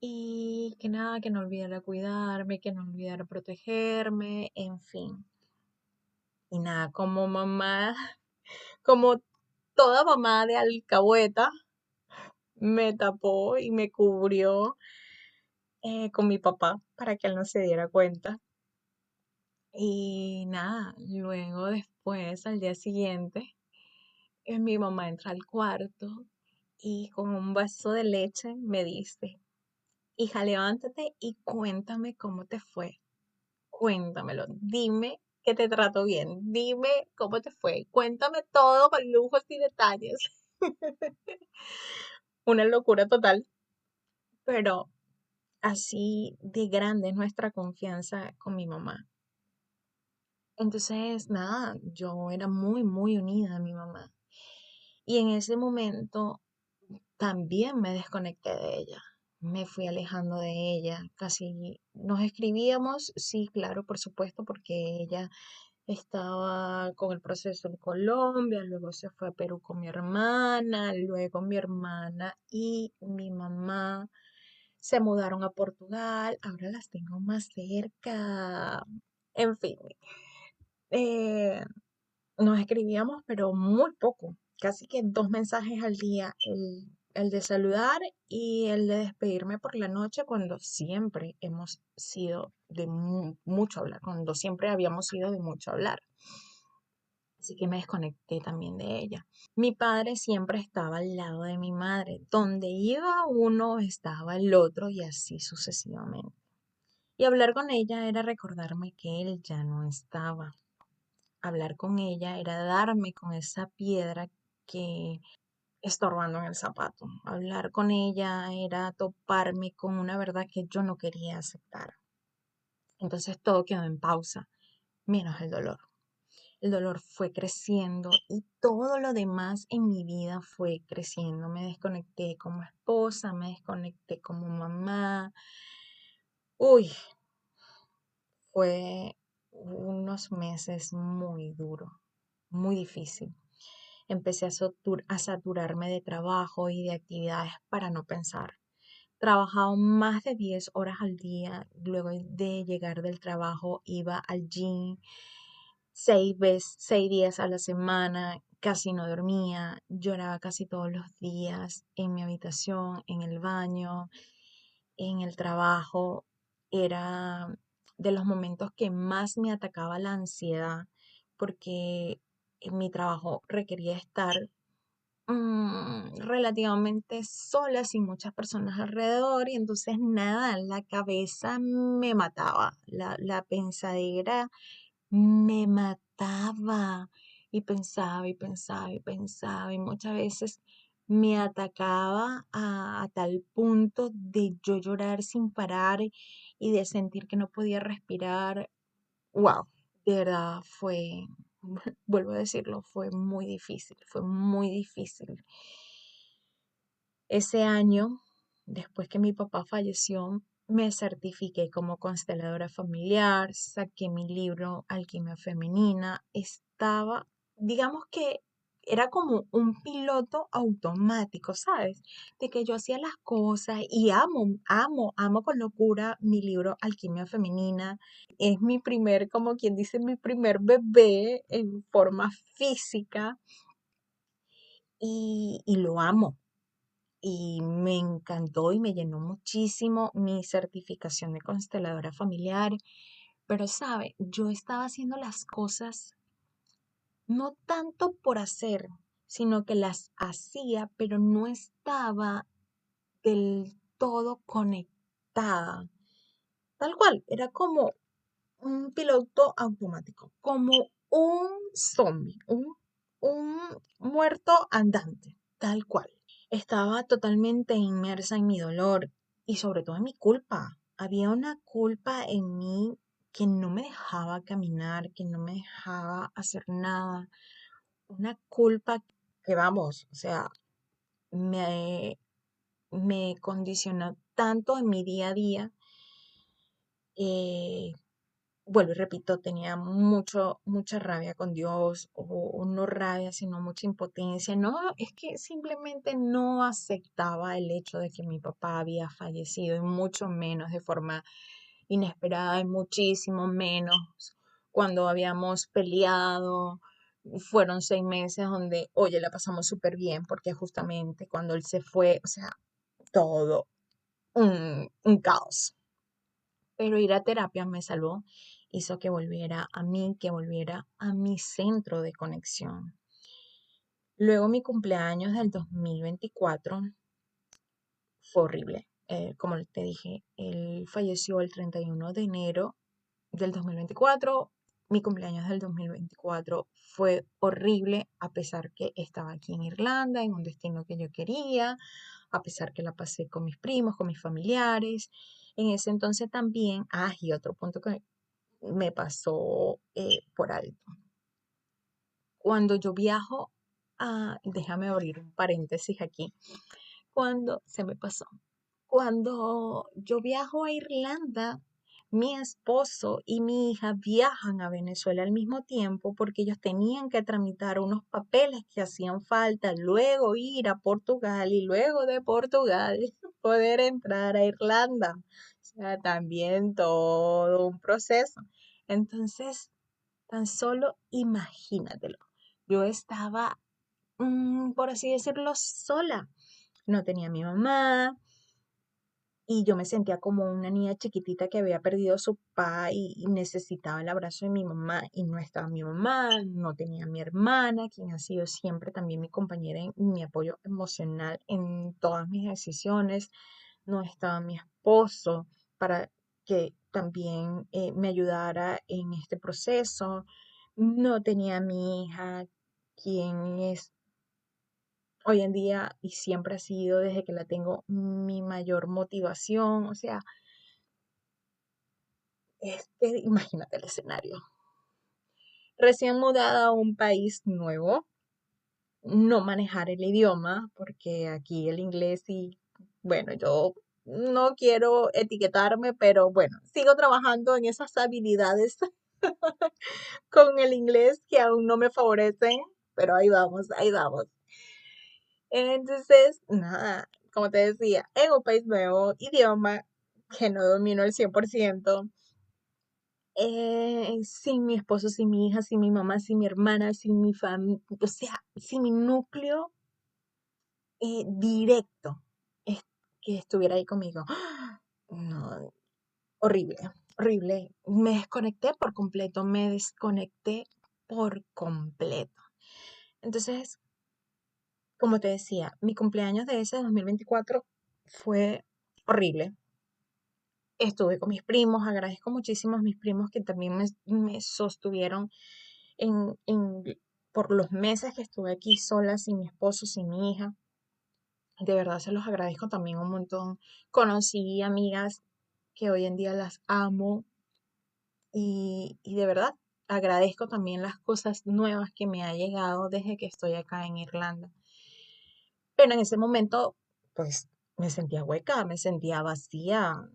Y que nada, que no olvidara cuidarme, que no olvidara protegerme, en fin. Y nada, como mamá, como toda mamá de alcahueta, me tapó y me cubrió con mi papá para que él no se diera cuenta. Y nada, luego después, al día siguiente, mi mamá entra al cuarto y con un vaso de leche me dice, hija, levántate y cuéntame cómo te fue. Cuéntamelo, dime que te trato bien, dime cómo te fue, cuéntame todo con lujos y detalles. Una locura total, pero así de grande es nuestra confianza con mi mamá. Entonces, nada, yo era muy, muy unida a mi mamá. Y en ese momento también me desconecté de ella. Me fui alejando de ella. Casi nos escribíamos, sí, claro, por supuesto, porque ella estaba con el proceso en Colombia, luego se fue a Perú con mi hermana, luego mi hermana y mi mamá se mudaron a Portugal, ahora las tengo más cerca. En fin, eh, nos escribíamos, pero muy poco, casi que 2 mensajes al día, el de saludar y el de despedirme por la noche cuando siempre hemos sido de mucho hablar, cuando siempre habíamos sido de mucho hablar. Así que me desconecté también de ella. Mi padre siempre estaba al lado de mi madre. Donde iba uno, estaba el otro y así sucesivamente. Y hablar con ella era recordarme que él ya no estaba. Hablar con ella era darme con esa piedra que estorbando en el zapato. Hablar con ella era toparme con una verdad que yo no quería aceptar. Entonces todo quedó en pausa, menos el dolor. El dolor fue creciendo y todo lo demás en mi vida fue creciendo. Me desconecté como esposa, me desconecté como mamá. Uy, fue unos meses muy duro, muy difícil. Empecé a saturarme de trabajo y de actividades para no pensar. Trabajaba más de 10 horas al día. Luego de llegar del trabajo iba al gym 6 días a la semana, casi no dormía, lloraba casi todos los días en mi habitación, en el baño, en el trabajo. Era de los momentos que más me atacaba la ansiedad porque en mi trabajo requería estar relativamente sola, sin muchas personas alrededor, y entonces nada, la cabeza me mataba, la pensadera me mataba y pensaba y pensaba y pensaba y muchas veces me atacaba a tal punto de yo llorar sin parar y de sentir que no podía respirar. Wow, de verdad fue, vuelvo a decirlo, fue muy difícil, fue muy difícil. Ese año, después que mi papá falleció, me certifiqué como consteladora familiar, saqué mi libro Alquimia Femenina, estaba, digamos que era como un piloto automático, ¿sabes? De que yo hacía las cosas y amo con locura mi libro Alquimia Femenina. Es mi primer, como quien dice, mi primer bebé en forma física y lo amo y me encantó y me llenó muchísimo mi certificación de consteladora familiar. Pero, sabe, yo estaba haciendo las cosas no tanto por hacer, sino que las hacía, pero no estaba del todo conectada. Tal cual, era como un piloto automático, como un zombie, un muerto andante, tal cual. Estaba totalmente inmersa en mi dolor y sobre todo en mi culpa. Había una culpa en mí que no me dejaba caminar, que no me dejaba hacer nada. Una culpa que vamos, o sea, me, me condicionó tanto en mi día a día. eh, Vuelvo y repito, tenía mucha rabia con Dios, o no rabia, sino mucha impotencia. No, es que simplemente no aceptaba el hecho de que mi papá había fallecido, y mucho menos de forma inesperada, y muchísimo menos cuando habíamos peleado. Fueron 6 meses donde, oye, la pasamos súper bien, porque justamente cuando él se fue, o sea, todo. un caos. Pero ir a terapia me salvó, hizo que volviera a mí, que volviera a mi centro de conexión. Luego mi cumpleaños del 2024 fue horrible. Como te dije, él falleció el 31 de enero del 2024. Mi cumpleaños del 2024 fue horrible, a pesar que estaba aquí en Irlanda, en un destino que yo quería, a pesar que la pasé con mis primos, con mis familiares. En ese entonces también, y otro punto que me pasó por alto. Cuando yo viajo déjame abrir un paréntesis aquí, cuando se me pasó. Cuando yo viajo a Irlanda, mi esposo y mi hija viajan a Venezuela al mismo tiempo porque ellos tenían que tramitar unos papeles que hacían falta, luego ir a Portugal y luego de Portugal poder entrar a Irlanda. O sea, también todo un proceso. Entonces, tan solo imagínatelo. Yo estaba, por así decirlo, sola. No tenía a mi mamá, y yo me sentía como una niña chiquitita que había perdido a su papá y necesitaba el abrazo de mi mamá y no estaba mi mamá, no tenía a mi hermana, quien ha sido siempre también mi compañera y mi apoyo emocional en todas mis decisiones, no estaba mi esposo para que también me ayudara en este proceso, no tenía a mi hija, quien es hoy en día y siempre ha sido desde que la tengo mi mayor motivación. O sea, imagínate el escenario. Recién mudada a un país nuevo, no manejar el idioma, porque aquí el inglés y, bueno, yo no quiero etiquetarme, pero bueno, sigo trabajando en esas habilidades con el inglés que aún no me favorecen, pero ahí vamos, ahí vamos. Entonces, nada, como te decía, en un país nuevo, idioma que no domino al 100%, sin mi esposo, sin mi hija, sin mi mamá, sin mi hermana, sin mi familia, o sea, sin mi núcleo directo es- que estuviera ahí conmigo. No, horrible, horrible. Me desconecté por completo, me desconecté por completo. Entonces, como te decía, mi cumpleaños de ese 2024 fue horrible. Estuve con mis primos, agradezco muchísimo a mis primos que también me sostuvieron en por los meses que estuve aquí sola, sin mi esposo, sin mi hija. De verdad se los agradezco también un montón. Conocí amigas que hoy en día las amo y de verdad agradezco también las cosas nuevas que me ha llegado desde que estoy acá en Irlanda. Pero en ese momento, pues me sentía hueca, me sentía vacía.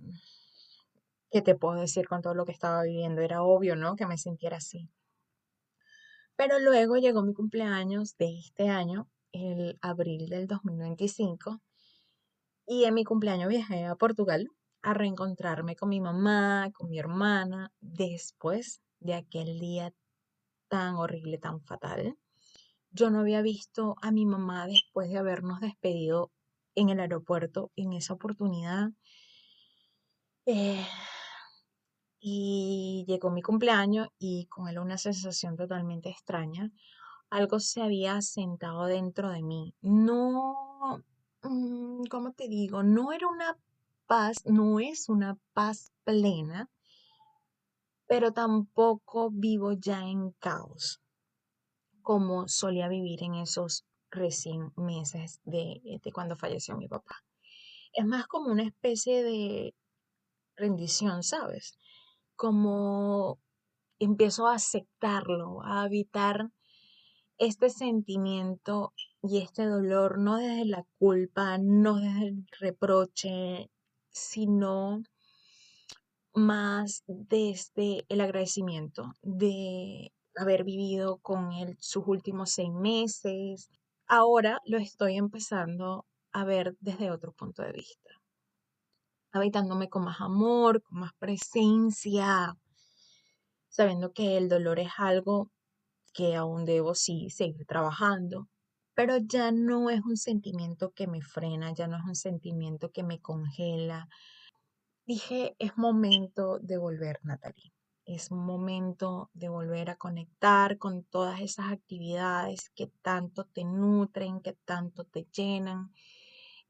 ¿Qué te puedo decir con todo lo que estaba viviendo? Era obvio, ¿no? Que me sintiera así. Pero luego llegó mi cumpleaños de este año, el abril del 2025, y en mi cumpleaños viajé a Portugal a reencontrarme con mi mamá, con mi hermana, después de aquel día tan horrible, tan fatal. Yo no había visto a mi mamá después de habernos despedido en el aeropuerto en esa oportunidad. Eh, y llegó mi cumpleaños y con él una sensación totalmente extraña. Algo se había sentado dentro de mí. No, ¿cómo te digo? No era una paz, no es una paz plena, pero tampoco vivo ya en caos, como solía vivir en esos recién meses de cuando falleció mi papá. Es más como una especie de rendición, ¿sabes? Como empiezo a aceptarlo, a habitar este sentimiento y este dolor, no desde la culpa, no desde el reproche, sino más desde el agradecimiento de haber vivido con él sus últimos 6 meses. Ahora lo estoy empezando a ver desde otro punto de vista, habitándome con más amor, con más presencia, sabiendo que el dolor es algo que aún debo sí seguir trabajando, pero ya no es un sentimiento que me frena, ya no es un sentimiento que me congela. Dije, es momento de volver, Natalie. Es momento de volver a conectar con todas esas actividades que tanto te nutren, que tanto te llenan.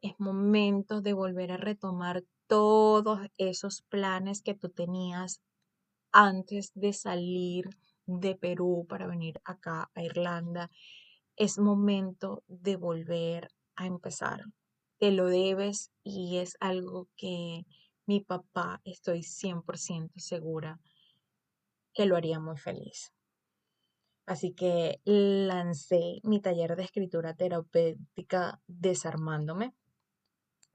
Es momento de volver a retomar todos esos planes que tú tenías antes de salir de Perú para venir acá a Irlanda. Es momento de volver a empezar. Te lo debes y es algo que mi papá, estoy 100% segura que lo haría muy feliz. Así que lancé mi taller de escritura terapéutica Desarmándome.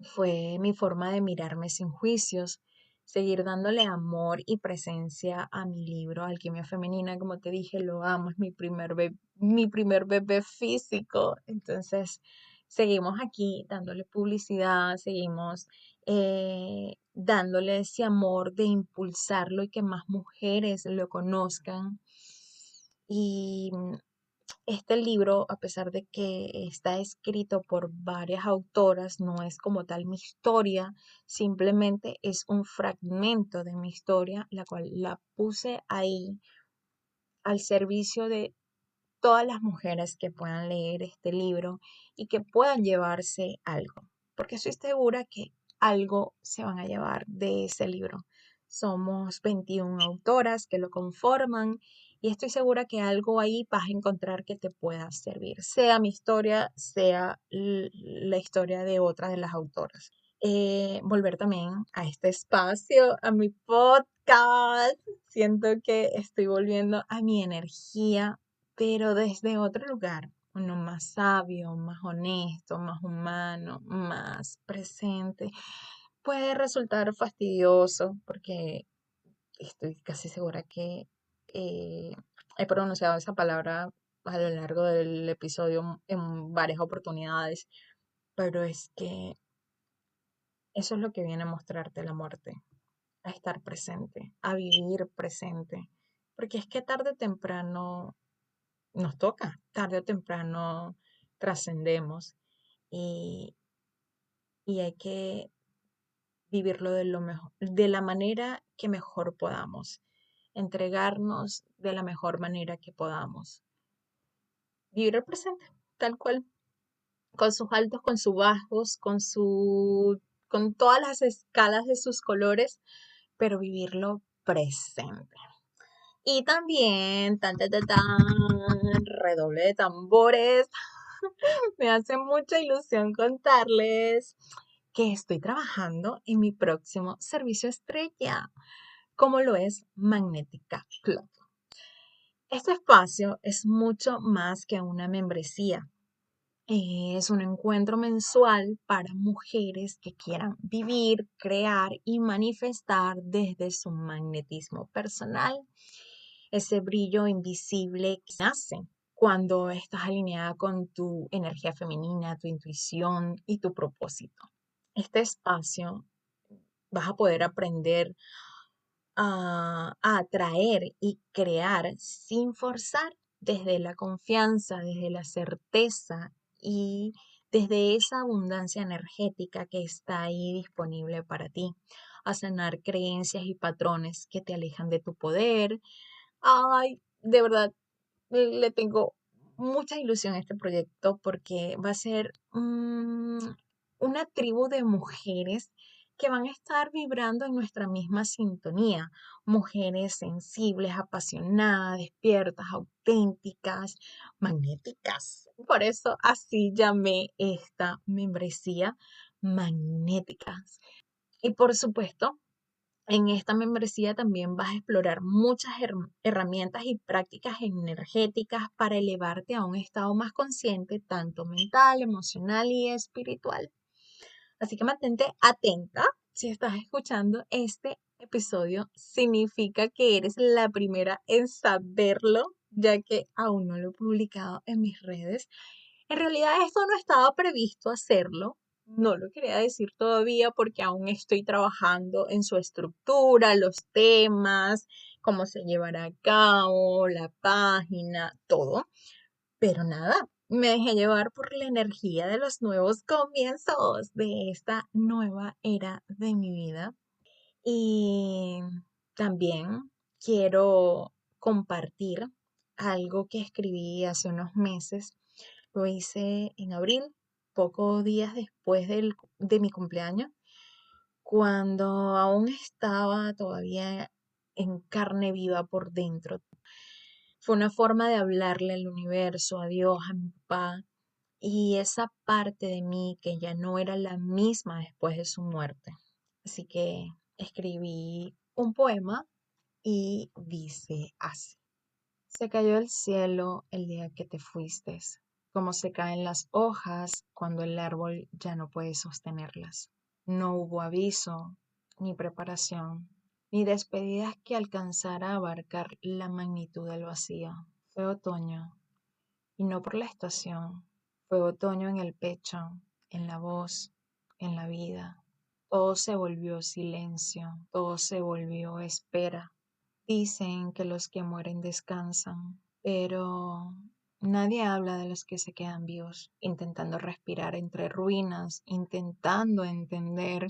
Fue mi forma de mirarme sin juicios, seguir dándole amor y presencia a mi libro Alquimia Femenina. Como te dije, lo amo, es mi primer bebé físico. Entonces, seguimos aquí dándole publicidad, seguimos dándole ese amor de impulsarlo y que más mujeres lo conozcan. Y este libro, a pesar de que está escrito por varias autoras, no es como tal mi historia, simplemente es un fragmento de mi historia, la cual la puse ahí al servicio de todas las mujeres que puedan leer este libro y que puedan llevarse algo, porque estoy segura que algo se van a llevar de ese libro. Somos 21 autoras que lo conforman y estoy segura que algo ahí vas a encontrar que te pueda servir, sea mi historia, sea la historia de otra de las autoras. Volver también a este espacio, a mi podcast. Siento que estoy volviendo a mi energía, pero desde otro lugar, uno más sabio, más honesto, más humano, más presente. Puede resultar fastidioso porque estoy casi segura que eh, he pronunciado esa palabra a lo largo del episodio en varias oportunidades, pero es que eso es lo que viene a mostrarte la muerte, a estar presente, a vivir presente, porque es que tarde o temprano nos toca, tarde o temprano trascendemos y, y hay que vivirlo de lo mejor, de la manera que mejor podamos, entregarnos de la mejor manera que podamos, vivir el presente, tal cual, con sus altos, con sus bajos, con todas las escalas de sus colores, pero vivirlo presente. Y también, redoble de tambores, me hace mucha ilusión contarles que estoy trabajando en mi próximo servicio estrella, como lo es Magnética Club. Este espacio es mucho más que una membresía. Es un encuentro mensual para mujeres que quieran vivir, crear y manifestar desde su magnetismo personal, ese brillo invisible que nace cuando estás alineada con tu energía femenina, tu intuición y tu propósito. Este espacio vas a poder aprender a atraer y crear sin forzar desde la confianza, desde la certeza y desde esa abundancia energética que está ahí disponible para ti, a sanar creencias y patrones que te alejan de tu poder. Ay, de verdad, le tengo mucha ilusión a este proyecto porque va a ser una tribu de mujeres que van a estar vibrando en nuestra misma sintonía. Mujeres sensibles, apasionadas, despiertas, auténticas, magnéticas. Por eso así llamé esta membresía Magnéticas. Y por supuesto, en esta membresía también vas a explorar muchas herramientas y prácticas energéticas para elevarte a un estado más consciente, tanto mental, emocional y espiritual. Así que mantente atenta. Si estás escuchando este episodio, significa que eres la primera en saberlo, ya que aún no lo he publicado en mis redes. En realidad esto no estaba previsto hacerlo, no lo quería decir todavía porque aún estoy trabajando en su estructura, los temas, cómo se llevará a cabo, la página, todo. Pero nada, me dejé llevar por la energía de los nuevos comienzos de esta nueva era de mi vida. Y también quiero compartir algo que escribí hace unos meses. Lo hice en abril, pocos días después de mi cumpleaños, cuando aún estaba todavía en carne viva por dentro. Fue una forma de hablarle al universo, a Dios, a mi papá, y esa parte de mí que ya no era la misma después de su muerte. Así que escribí un poema y dice así. Se cayó el cielo el día que te fuiste, como se caen las hojas cuando el árbol ya no puede sostenerlas. No hubo aviso, ni preparación, ni despedidas que alcanzara a abarcar la magnitud del vacío. Fue otoño, y no por la estación. Fue otoño en el pecho, en la voz, en la vida. Todo se volvió silencio, todo se volvió espera. Dicen que los que mueren descansan, pero nadie habla de los que se quedan vivos, intentando respirar entre ruinas, intentando entender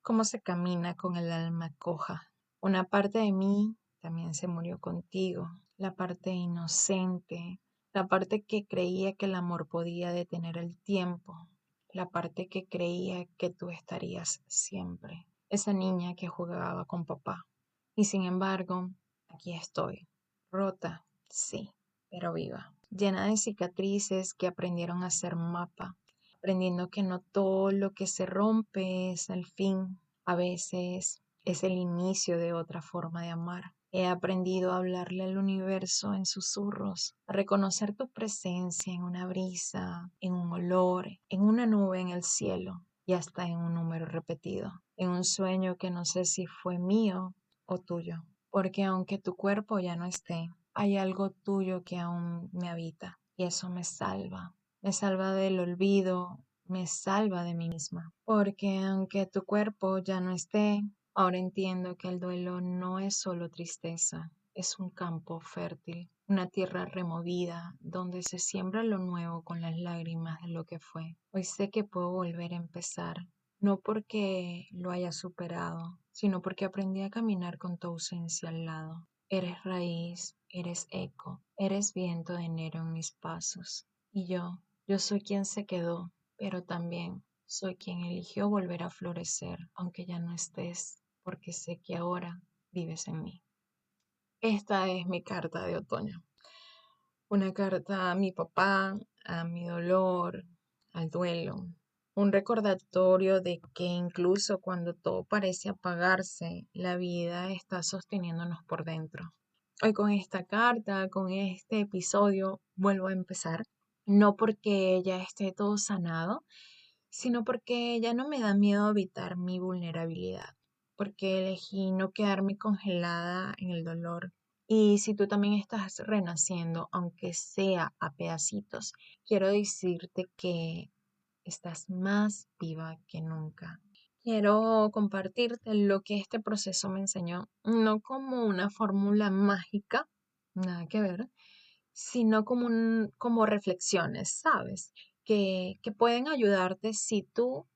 cómo se camina con el alma coja. Una parte de mí también se murió contigo, la parte inocente, la parte que creía que el amor podía detener el tiempo, la parte que creía que tú estarías siempre, esa niña que jugaba con papá. Y sin embargo, aquí estoy, rota, sí, pero viva, llena de cicatrices que aprendieron a ser mapa, aprendiendo que no todo lo que se rompe es el fin, a veces es el inicio de otra forma de amar. He aprendido a hablarle al universo en susurros, a reconocer tu presencia en una brisa, en un olor, en una nube en el cielo y hasta en un número repetido, en un sueño que no sé si fue mío o tuyo, porque aunque tu cuerpo ya no esté, hay algo tuyo que aún me habita y eso me salva del olvido, me salva de mí misma, porque aunque tu cuerpo ya no esté, ahora entiendo que el duelo no es solo tristeza, es un campo fértil, una tierra removida donde se siembra lo nuevo con las lágrimas de lo que fue. Hoy sé que puedo volver a empezar, no porque lo haya superado, sino porque aprendí a caminar con tu ausencia al lado. Eres raíz, eres eco, eres viento de enero en mis pasos. Y yo soy quien se quedó, pero también soy quien eligió volver a florecer, aunque ya no estés, porque sé que ahora vives en mí. Esta es mi carta de otoño. Una carta a mi papá, a mi dolor, al duelo. Un recordatorio de que incluso cuando todo parece apagarse, la vida está sosteniéndonos por dentro. Hoy con esta carta, con este episodio, vuelvo a empezar. No porque ya esté todo sanado, sino porque ya no me da miedo evitar mi vulnerabilidad, porque elegí no quedarme congelada en el dolor. Y si tú también estás renaciendo, aunque sea a pedacitos, quiero decirte que estás más viva que nunca. Quiero compartirte lo que este proceso me enseñó, no como una fórmula mágica, nada que ver, sino como reflexiones, ¿sabes? Que pueden ayudarte si tú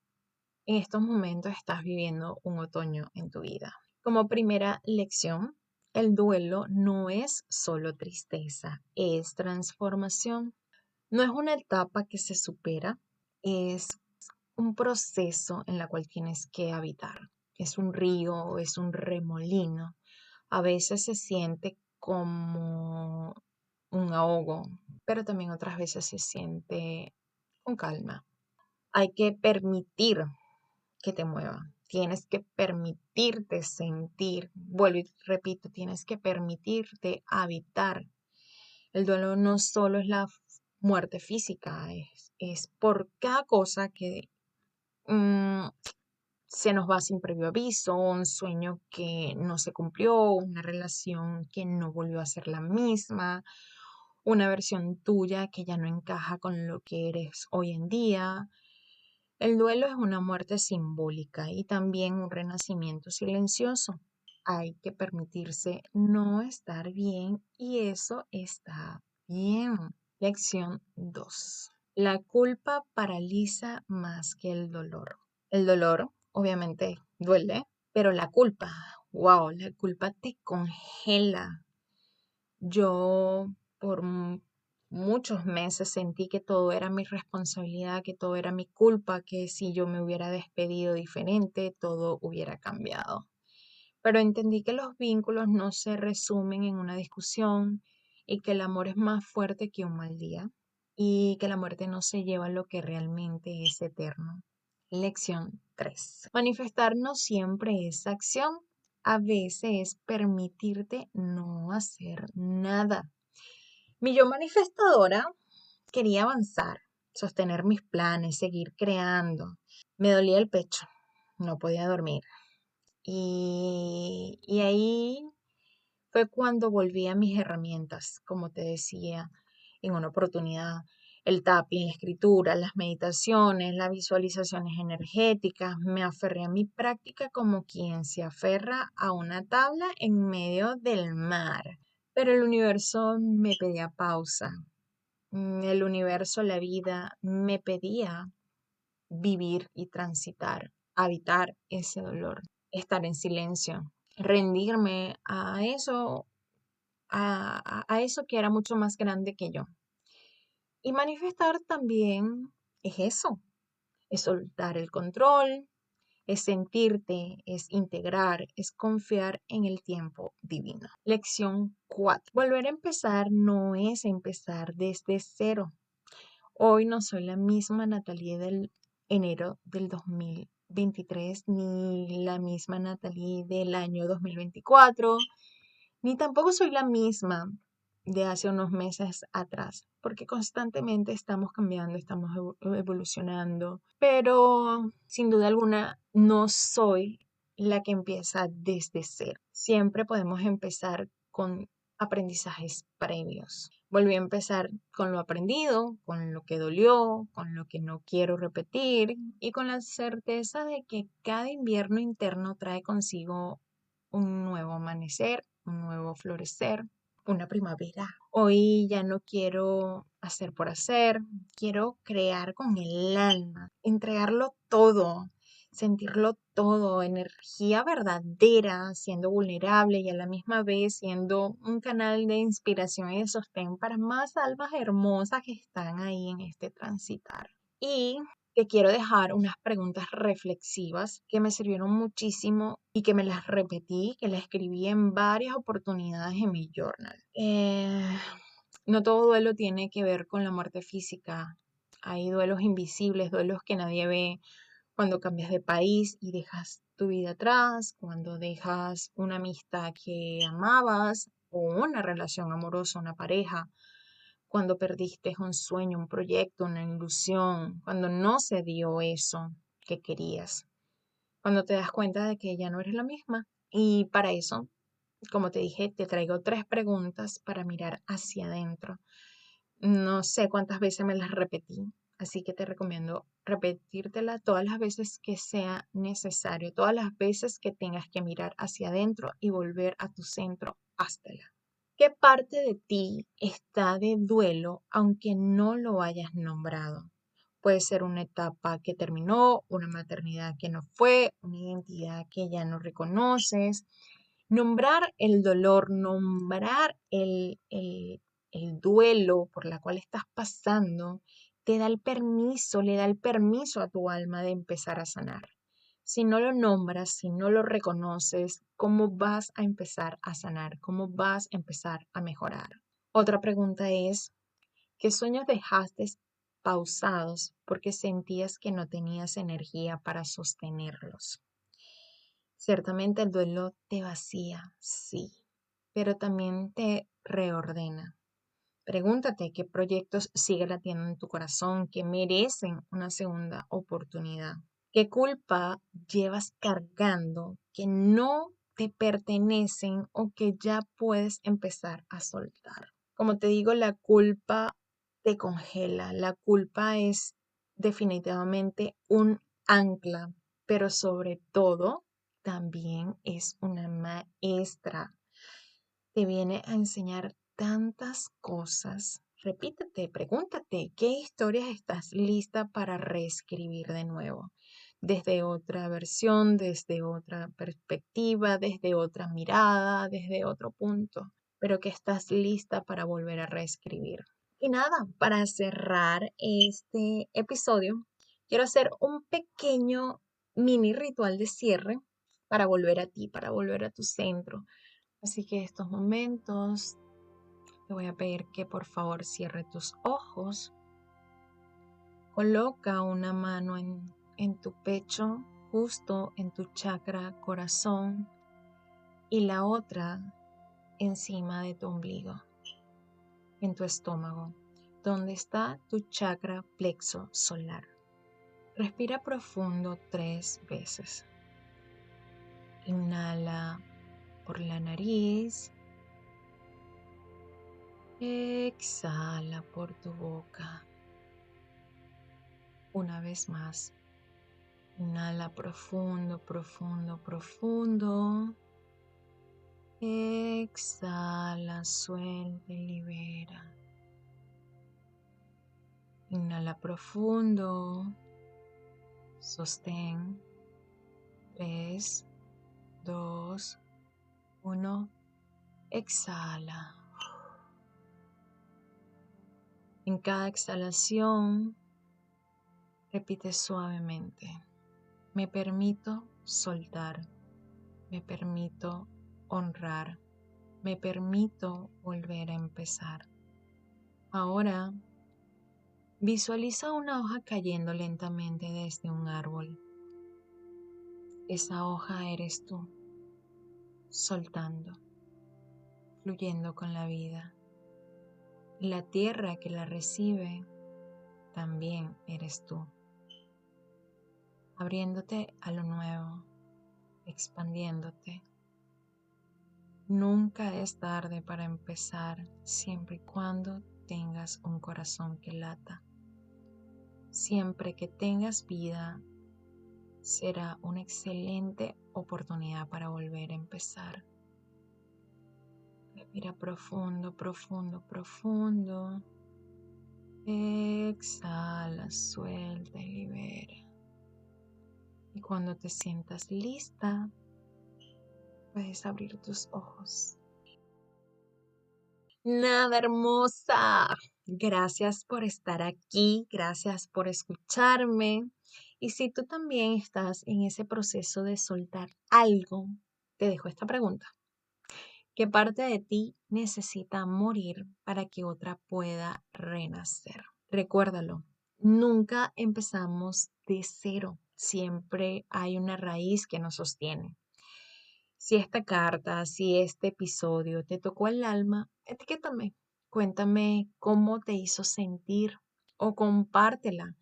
en estos momentos estás viviendo un otoño en tu vida. Como primera lección, el duelo no es solo tristeza, es transformación. No es una etapa que se supera, es un proceso en la cual tienes que habitar. Es un río, es un remolino. A veces se siente como un ahogo, pero también otras veces se siente con calma. Hay que permitir que te mueva. Tienes que permitirte sentir. Vuelvo y repito, tienes que permitirte habitar. El duelo no solo es la muerte física, es por cada cosa que mm, se nos va sin previo aviso, un sueño que no se cumplió, una relación que no volvió a ser la misma, una versión tuya que ya no encaja con lo que eres hoy en día. El duelo es una muerte simbólica y también un renacimiento silencioso. Hay que permitirse no estar bien y eso está bien. Lección 2. La culpa paraliza más que el dolor. El dolor, obviamente, duele, pero la culpa, wow, la culpa te congela. Yo por muchos meses sentí que todo era mi responsabilidad, que todo era mi culpa, que si yo me hubiera despedido diferente, todo hubiera cambiado. Pero entendí que los vínculos no se resumen en una discusión y que el amor es más fuerte que un mal día y que la muerte no se lleva lo que realmente es eterno. Lección 3. Manifestar no siempre es acción, a veces es permitirte no hacer nada. Mi yo manifestadora quería avanzar, sostener mis planes, seguir creando. Me dolía el pecho, no podía dormir. Y ahí fue cuando volví a mis herramientas, como te decía en una oportunidad, el tapping, la escritura, las meditaciones, las visualizaciones energéticas. Me aferré a mi práctica como quien se aferra a una tabla en medio del mar. Pero el universo me pedía pausa. El universo, la vida, me pedía vivir y transitar, habitar ese dolor, estar en silencio, rendirme a eso, a eso que era mucho más grande que yo. Y manifestar también es eso, es soltar el control, es sentirte, es integrar, es confiar en el tiempo divino. Lección 4. Volver a empezar no es empezar desde cero. Hoy no soy la misma Natalie del enero del 2023, ni la misma Natalie del año 2024, ni tampoco soy la misma de hace unos meses atrás, porque constantemente estamos cambiando, estamos evolucionando, pero sin duda alguna no soy la que empieza desde cero. Siempre podemos empezar con aprendizajes previos. Volví a empezar con lo aprendido, con lo que dolió, con lo que no quiero repetir y con la certeza de que cada invierno interno trae consigo un nuevo amanecer, un nuevo florecer, una primavera. Hoy ya no quiero hacer por hacer, quiero crear con el alma, entregarlo todo, sentirlo todo, energía verdadera, siendo vulnerable y a la misma vez siendo un canal de inspiración y de sostén para más almas hermosas que están ahí en este transitar. Y te quiero dejar unas preguntas reflexivas que me sirvieron muchísimo y que me las repetí, que las escribí en varias oportunidades en mi journal. No todo duelo tiene que ver con la muerte física. Hay duelos invisibles, duelos que nadie ve cuando cambias de país y dejas tu vida atrás, cuando dejas una amistad que amabas o una relación amorosa, una pareja, cuando perdiste un sueño, un proyecto, una ilusión, cuando no se dio eso que querías, cuando te das cuenta de que ya no eres la misma. Y para eso, como te dije, te traigo 3 preguntas para mirar hacia adentro. No sé cuántas veces me las repetí, así que te recomiendo repetírtela todas las veces que sea necesario, todas las veces que tengas que mirar hacia adentro y volver a tu centro, háztela. ¿Qué parte de ti está de duelo aunque no lo hayas nombrado? Puede ser una etapa que terminó, una maternidad que no fue, una identidad que ya no reconoces. Nombrar el dolor, nombrar el duelo por la cual estás pasando, te da el permiso, le da el permiso a tu alma de empezar a sanar. Si no lo nombras, si no lo reconoces, ¿cómo vas a empezar a sanar? ¿Cómo vas a empezar a mejorar? Otra pregunta es, ¿qué sueños dejaste pausados porque sentías que no tenías energía para sostenerlos? Ciertamente el duelo te vacía, sí, pero también te reordena. Pregúntate qué proyectos sigue latiendo en tu corazón que merecen una segunda oportunidad. ¿Qué culpa llevas cargando que no te pertenecen o que ya puedes empezar a soltar? Como te digo, la culpa te congela. La culpa es definitivamente un ancla, pero sobre todo también es una maestra. Te viene a enseñar tantas cosas Repítete, pregúntate, ¿qué historias estás lista para reescribir de nuevo? Desde otra versión, desde otra perspectiva, desde otra mirada, desde otro punto, pero que estás lista para volver a reescribir. Y nada, para cerrar este episodio, quiero hacer un pequeño mini ritual de cierre para volver a ti, para volver a tu centro. Así que estos momentos te voy a pedir que por favor cierre tus ojos. Coloca una mano en tu pecho, justo en tu chakra corazón, y la otra encima de tu ombligo, en tu estómago, donde está tu chakra plexo solar. Respira profundo 3 veces. Inhala por la nariz. Exhala por tu boca. Una vez más. Inhala profundo, profundo, profundo. Exhala, suelta y libera. Inhala profundo. Sostén. 3, 2, 1. Exhala. En cada exhalación, repite suavemente. Me permito soltar. Me permito honrar. Me permito volver a empezar. Ahora, visualiza una hoja cayendo lentamente desde un árbol. Esa hoja eres tú, soltando, fluyendo con la vida. Y la tierra que la recibe también eres tú, abriéndote a lo nuevo, expandiéndote. Nunca es tarde para empezar, siempre y cuando tengas un corazón que lata. Siempre que tengas vida, será una excelente oportunidad para volver a empezar. Respira profundo, profundo, profundo. Exhala, suelta y libera. Y cuando te sientas lista, puedes abrir tus ojos. Nada, hermosa. Gracias por estar aquí, gracias por escucharme. Y si tú también estás en ese proceso de soltar algo, te dejo esta pregunta. ¿Qué parte de ti necesita morir para que otra pueda renacer? Recuérdalo, nunca empezamos de cero, siempre hay una raíz que nos sostiene. Si esta carta, si este episodio te tocó el alma, etiquétame, cuéntame cómo te hizo sentir o compártela,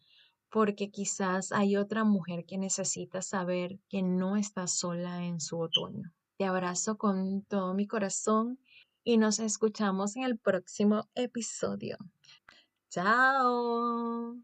porque quizás hay otra mujer que necesita saber que no está sola en su otoño. Te abrazo con todo mi corazón y nos escuchamos en el próximo episodio. Chao.